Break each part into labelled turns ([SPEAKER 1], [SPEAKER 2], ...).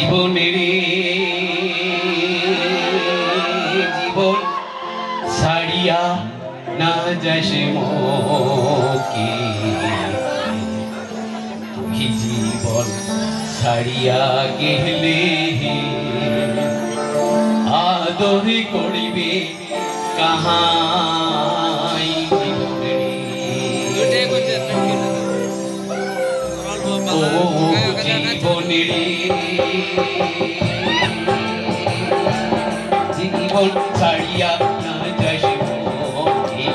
[SPEAKER 1] জীবনের জীবন ছাড়িয়া না যাস মোকে, তুমি জীবন ছাড়িয়া গেলে আদর করিবে কাহাই জীবনের জীবন ছাড়িয়া না যাস মোকে,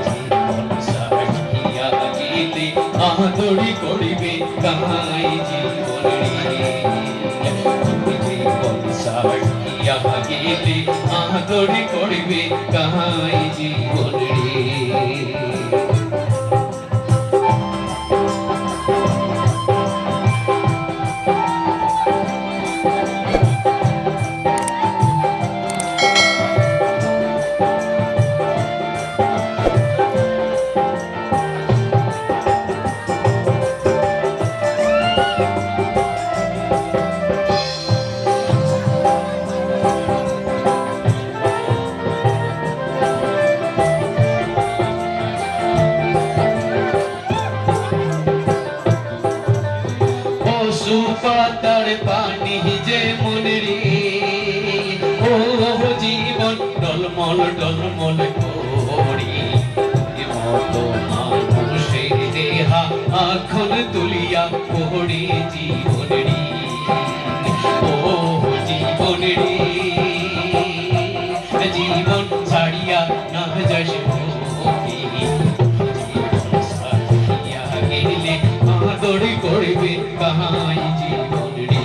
[SPEAKER 1] জীবন ছাড়িয়া গেলে আদর করিবে কাহাই জীবনের জীবন ছাড়িয়া গেলে আদর করিবে কাহাই জীবনের। পাতার পানি যে মনে রে, ও জীবন ডলমল ডলমল করি মতো মানুষের দেহা এখন তুলিয়া পড়ি জীবন রে, ও জীবন রে জীবন ছাড়িয়া না যাস মোকে, জীবন ছাড়িয়া গেলে আদর করবে কাহাই জীবন রে,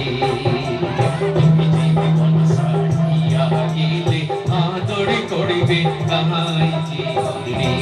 [SPEAKER 1] জীবন ছাড়িয়া গেলে আদর করবে কাহাই জীবন রে।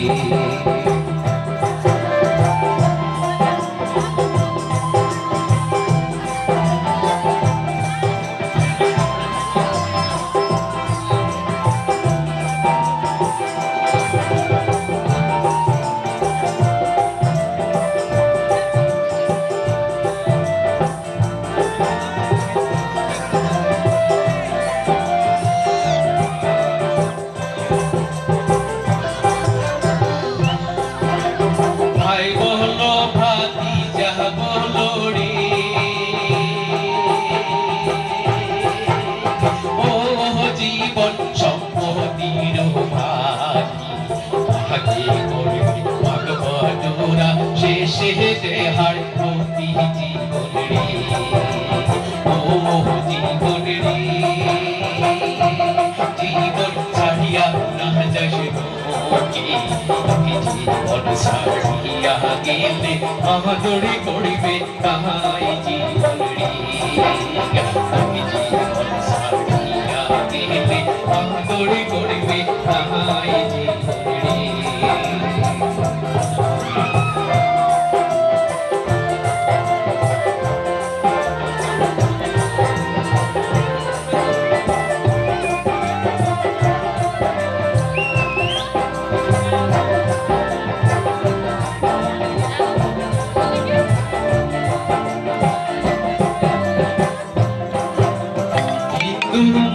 [SPEAKER 1] ভাই বলো ভাতিজা বলো রে, ও জীবন সম্পত্তির ভাগী ভাগে করবি ভাগবতরা শেষে দেহার প্রতি জীবন রে, ও জীবন রে জীবন ছাড়িয়া না যাস মোকে, জীবন ছাড়িয়া গেলে আদর করিবে কাহাই জীবন রে, জীবন ছাড়িয়া গেলে আদর করিবে কাহাই জীবন রে।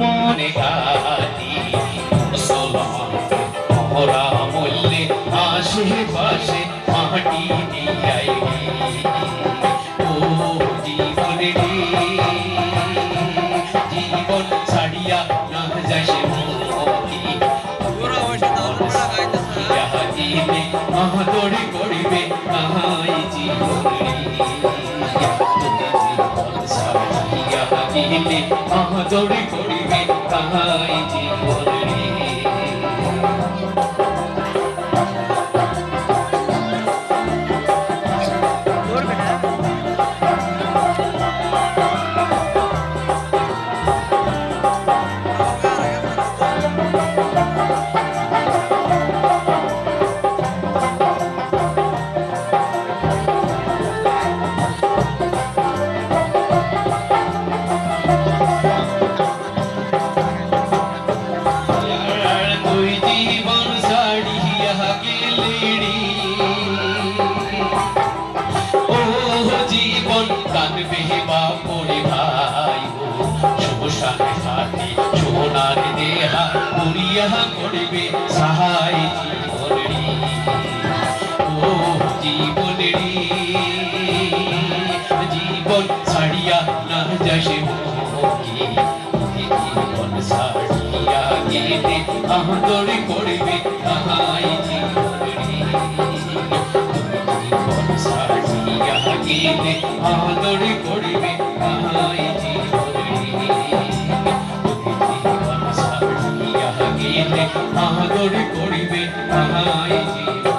[SPEAKER 1] মনে ঘাতি মুসলমান মরা মল্লে আশেপাশে মাটি দিয়াই, ও জীবন রে জীবন ছাড়িয়া না যাস মোকে, গেলে আদর করিবে কাহাই জীবন রে, জীবন ছাড়িয়া গেলে আদর করিবে কাহাই জীবন রে। তুই জীবন জীবনেরই জীবন ছাড়িয়া না যাসে মোকে জীবন ছাড়িয়া গেলে আদর করিবে তাহাই জীবনেরই জীবন ছাড়িয়া গেলে আদর করিবে তাহাই জীবনেরই জীবন ছাড়িয়া গেলে আদর করিবে তাহাই জীবন